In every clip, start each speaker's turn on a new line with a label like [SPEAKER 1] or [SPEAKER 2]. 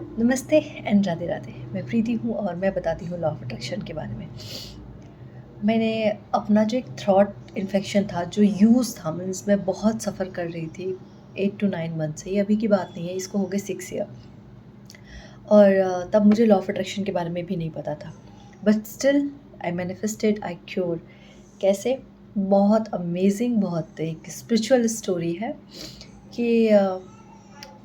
[SPEAKER 1] नमस्ते एंड राधे राधे। मैं प्रीति हूँ और मैं बताती हूँ लॉ ऑफ अट्रैक्शन के बारे में। मैंने अपना जो एक थ्रॉट इन्फेक्शन था, जो यूज़ था, मीन्स मैं बहुत सफ़र कर रही थी 8 टू 9 मंथ से। ये अभी की बात नहीं है, इसको हो गए 6 ईयर। और तब मुझे लॉ ऑफ अट्रैक्शन के बारे में भी नहीं पता था। But still I manifested, I cure. कैसे? बहुत अमेजिंग, बहुत एक स्पिरिचुअल स्टोरी है कि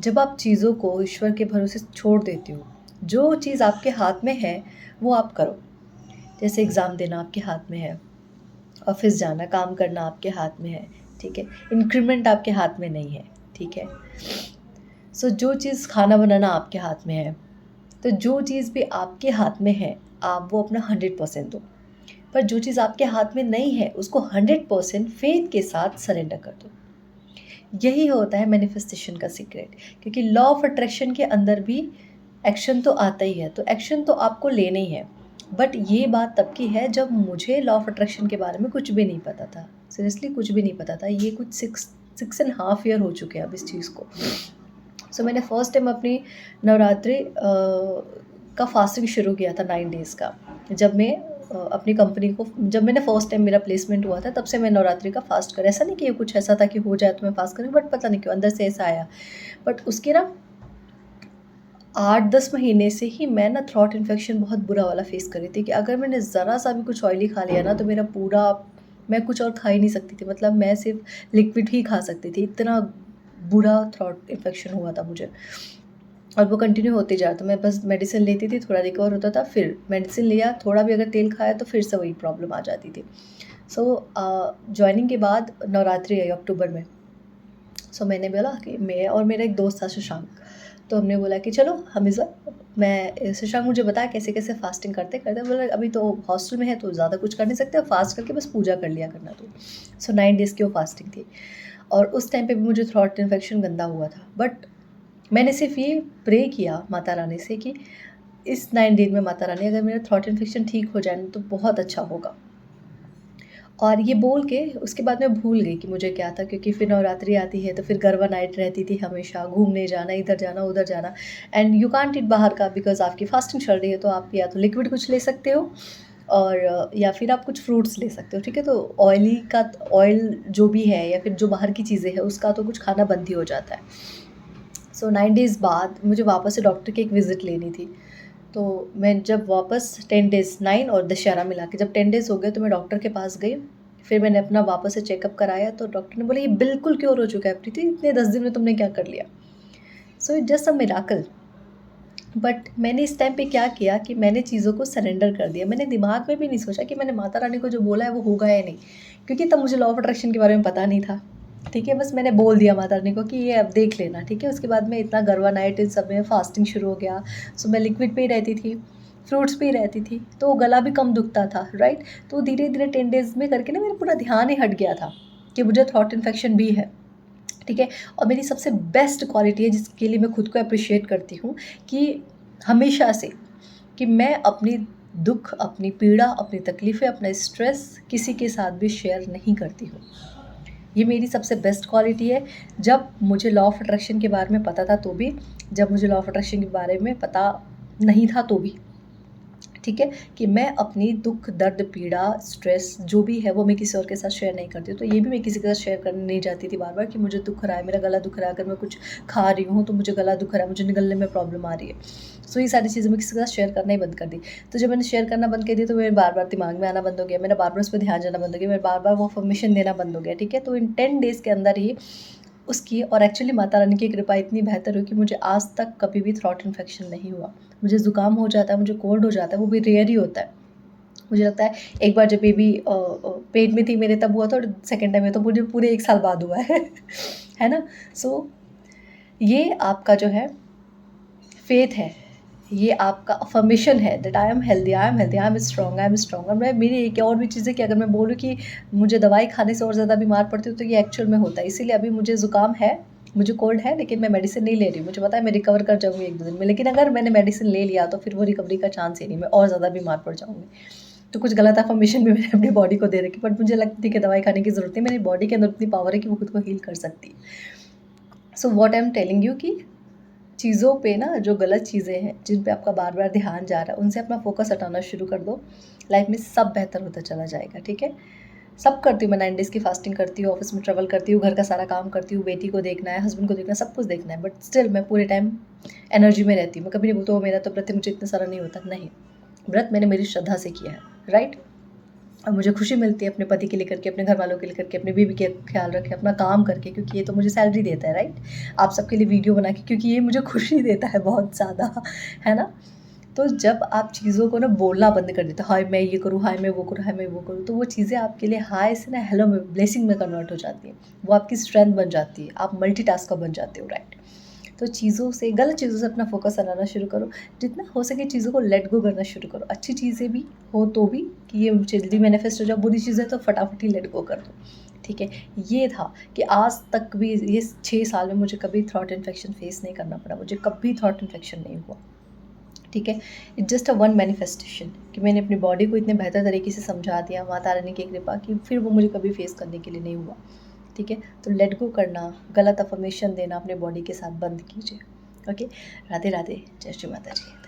[SPEAKER 1] जब आप चीज़ों को ईश्वर के भरोसे छोड़ देते हो, जो चीज़ आपके हाथ में है वो आप करो। जैसे एग्ज़ाम देना आपके हाथ में है, ऑफ़िस जाना, काम करना आपके हाथ में है, ठीक है? इंक्रीमेंट आपके हाथ में नहीं है, ठीक है? सो जो चीज़ खाना बनाना आपके हाथ में है, तो जो चीज़ भी आपके हाथ में है, आप वो अपना 100% दो। पर जो चीज़ आपके हाथ में नहीं है, उसको 100% फ़ेथ के साथ सरेंडर कर दो। यही होता है मैनिफेस्टेशन का सीक्रेट, क्योंकि लॉ ऑफ अट्रैक्शन के अंदर भी एक्शन तो आता ही है, तो एक्शन तो आपको लेना ही है। बट ये बात तब की है जब मुझे लॉ ऑफ अट्रैक्शन के बारे में कुछ भी नहीं पता था। सीरियसली कुछ भी नहीं पता था। ये कुछ 6 एंड हाफ ईयर हो चुके हैं अब इस चीज़ को। सो मैंने फर्स्ट टाइम अपनी नवरात्रि का फास्टिंग शुरू किया था 9 डेज़ का। जब मैं अपनी कंपनी को, जब मैंने फर्स्ट टाइम मेरा प्लेसमेंट हुआ था, तब से मैं नवरात्रि का फ़ास्ट करा। ऐसा नहीं कि ये कुछ ऐसा था कि हो जाए तो मैं फ़ास्ट करूँ, बट पता नहीं क्यों अंदर से ऐसा आया। बट उसके ना 8-10 महीने से ही मैं ना थ्रॉट इन्फेक्शन बहुत बुरा वाला फ़ेस कर रही थी कि अगर मैंने ज़रा-सा भी कुछ ऑयली खा लिया ना, तो मेरा पूरा, मैं कुछ और खा ही नहीं सकती थी। मतलब मैं सिर्फ़ लिक्विड ही खा सकती थी। इतना बुरा थ्रॉट इन्फेक्शन हुआ था मुझे। और वो कंटिन्यू होते जा रहा था। मैं बस मेडिसिन लेती थी, थोड़ा रिकवर होता था, फिर मेडिसिन लिया, थोड़ा भी अगर तेल खाया तो फिर से वही प्रॉब्लम आ जाती थी। सो जॉइनिंग के बाद नवरात्रि आई अक्टूबर में। सो मैंने बोला कि मैं और मेरा एक दोस्त था शशांक, तो हमने बोला कि चलो हम इस बार, मैं शशांक मुझे बताया कैसे-कैसे फास्टिंग करते बोला अभी तो हॉस्टल में है तो ज़्यादा कुछ कर नहीं सकते, फास्ट करके बस पूजा कर लिया करना तू। सो 9 डेज़ की वो फास्टिंग थी और उस टाइम पे भी मुझे थ्रॉट इन्फेक्शन गंदा हुआ था। बट मैंने सिर्फ़ ये प्रे किया माता रानी से कि इस 9 डेज़ में माता रानी अगर मेरा थ्रॉट इन्फेक्शन ठीक हो जाए ना तो बहुत अच्छा होगा। और ये बोल के उसके बाद मैं भूल गई कि मुझे क्या था, क्योंकि फिर नवरात्रि आती है तो फिर गरबा नाइट रहती थी हमेशा, घूमने जाना, इधर जाना, उधर जाना। एंड यू कांट ईट बाहर का बिकॉज़ आपकी फास्टिंग चल रही है, तो आप या तो लिक्विड कुछ ले सकते हो और या फिर आप कुछ फ्रूट्स ले सकते हो, ठीक है? तो ऑयली का, ऑयल जो भी है या फिर जो बाहर की चीज़ें हैं उसका तो कुछ खाना बंद ही हो जाता है। सो 9 डेज़ बाद मुझे वापस से डॉक्टर की एक विज़िट लेनी थी। तो मैं जब वापस 10 डेज़, 9 और दशहरा मिला के जब 10 डेज़ हो गए तो मैं डॉक्टर के पास गई। फिर मैंने अपना वापस से चेकअप कराया तो डॉक्टर ने बोला ये बिल्कुल क्योर हो चुका है प्रीति, इतने 10 दिन में तुमने क्या कर लिया? So it's just a miracle. But मैंने इस टाइम पे क्या किया कि मैंने चीज़ों को सरेंडर कर दिया। मैंने दिमाग में भी नहीं सोचा कि मैंने माता रानी को जो बोला है वो होगा या नहीं, क्योंकि तब मुझे लॉ ऑफ अट्रैक्शन के बारे में पता नहीं था। ठीक है, बस मैंने बोल दिया माता रानी को कि ये अब देख लेना, ठीक है? उसके बाद में इतना गरबा नाइट इन सब में फास्टिंग शुरू हो गया। सो मैं लिक्विड पे ही रहती थी, फ्रूट्स पे ही रहती थी, तो गला भी कम दुखता था, राइट? तो धीरे-धीरे 10 डेज़ में करके ना मेरा पूरा ध्यान ही हट गया था कि मुझे थ्रॉट इन्फेक्शन भी है, ठीक है? और मेरी सबसे बेस्ट क्वालिटी है जिसके लिए मैं खुद को एप्रिशिएट करती हूँ कि हमेशा से, कि मैं अपनी दुःख, अपनी पीड़ा, अपनी तकलीफ़ें, अपना स्ट्रेस किसी के साथ भी शेयर नहीं करती हूँ। ये मेरी सबसे बेस्ट क्वालिटी है। जब मुझे लॉ ऑफ अट्रैक्शन के बारे में पता था तो भी, जब मुझे लॉ ऑफ अट्रैक्शन के बारे में पता नहीं था तो भी, ठीक है? कि मैं अपनी दुःख, दर्द, पीड़ा, स्ट्रेस जो भी है वो मैं किसी और के साथ शेयर नहीं करती हूँ। तो ये भी मैं किसी के साथ शेयर करने नहीं जाती थी बार-बार कि मुझे दुःख हो रहा है, मेरा गला दुख रहा है, अगर मैं कुछ खा रही हूँ तो मुझे गला दुख रहा है, मुझे निगलने में प्रॉब्लम आ रही है। सो ये सारी चीज़ें मैं किसी के साथ शेयर करना ही बंद कर दी। तो जब मैंने शेयर करना बंद कर दिया तो मेरे बार-बार दिमाग में आना बंद हो गया, मेरा बार-बार उस पे ध्यान जाना बंद हो गया, मेरा बार-बार वो इन्फॉर्मेशन देना बंद हो गया, ठीक है? तो इन 10 डेज़ के अंदर ही उसकी, और एक्चुअली माता रानी की कृपा इतनी बेहतर हुई कि मुझे आज तक कभी भी थ्रॉट इन्फेक्शन नहीं हुआ। मुझे ज़ुकाम हो जाता है, मुझे कोल्ड हो जाता है, वो भी रेयर ही होता है। मुझे लगता है एक बार जब बेबी पेट में थी मेरे तब हुआ था और सेकंड टाइम में तो मुझे पूरे 1 साल बाद हुआ है। है ना? सो ये आपका जो है फ़ेथ है, ये आपका अफ़र्मेशन है that I am healthy, I am healthy, I am strong. और मैं, मेरी एक और भी चीज़ है कि अगर मैं बोलूँ कि मुझे दवाई खाने से और ज़्यादा बीमार पड़ती हूँ तो ये एक्चुअल में होता है। इसीलिए अभी मुझे ज़ुकाम है, मुझे कोल्ड है, लेकिन मैं मेडिसिन नहीं ले रही हूँ। मुझे पता है मैं रिकवर कर जाऊँगी 1-2 दिन में, लेकिन अगर मैंने मेडिसिन ले लिया तो फिर वो रिकवरी का चांस ही नहीं, मैं और ज़्यादा बीमार पड़ जाऊँगी। तो कुछ गलत अफ़र्मेशन भी मैंने अपनी बॉडी को दे रखी, बट मुझे लगती है कि दवाई खाने की ज़रूरत नहीं है, मेरी बॉडी के अंदर उतनी पावर है कि वो खुद को हील कर सकती है। So what I am telling you कि चीज़ों पे ना, जो गलत चीज़ें हैं, जिन पे आपका बार-बार ध्यान जा रहा है, उनसे अपना फ़ोकस हटाना शुरू कर दो। लाइफ़ में सब बेहतर होता चला जाएगा, ठीक है? सब करती हूँ मैं, 9 डेज़ की फास्टिंग करती हूँ, ऑफ़िस में ट्रैवल करती हूँ, घर का सारा काम करती हूँ, बेटी को देखना है, हस्बैंड को देखना है, सब कुछ देखना है, बट स्टिल मैं पूरे टाइम एनर्जी में रहती हूँ। मैं कभी नहीं बोलती हूँ मेरा तो व्रत है, मुझे इतना सारा नहीं होता, नहीं। व्रत मैंने मेरी श्रद्धा से किया है, राइट? और मुझे खुशी मिलती है अपने पति के लेकर के, अपने घरवालों के लेकर के, अपनी बीवी के ख्याल रखे, अपना काम करके, क्योंकि ये तो मुझे सैलरी देता है, राइट? आप सबके लिए वीडियो बना के, क्योंकि ये मुझे खुशी देता है बहुत ज़्यादा, है ना? तो जब आप चीज़ों को ना बोलना बंद कर देते हो, हाय मैं ये करूँ, हाय मैं वो करूँ, हाय मैं वो करूँ, तो वो चीज़ें आपके लिए हाय से ना हेलो में, ब्लेसिंग में कन्वर्ट हो जाती हैं। वो आपकी स्ट्रेंथ बन जाती है, आप मल्टीटास्कर बन जाते हो, राइट? तो चीज़ों से, गलत चीज़ों से अपना फ़ोकस हटाना शुरू करो। जितना हो सके चीज़ों को लेट गो करना शुरू करो। अच्छी चीज़ें भी हो तो भी, कि ये जल्दी मैनिफेस्ट हो जाए, बुरी चीज़ें तो फटाफट ही लेट गो कर दो। ठीक है? ये था कि आज तक भी ये 6 साल में मुझे कभी थ्रॉट इन्फेक्शन फेस नहीं करना पड़ा। मुझे कभी थ्रॉट इन्फेक्शन नहीं हुआ। ठीक है? It's just a one manifestation कि मैंने अपनी बॉडी को इतने बेहतर तरीके से समझा दिया माता रानी की कृपा की, फिर वो मुझे कभी फेस करने के लिए नहीं हुआ। ठीक है? तो लेट गो करना, गलत अफ़र्मेशन देना अपने बॉडी के साथ बंद कीजिए। ओके? राधे राधे, जय श्री माता जी।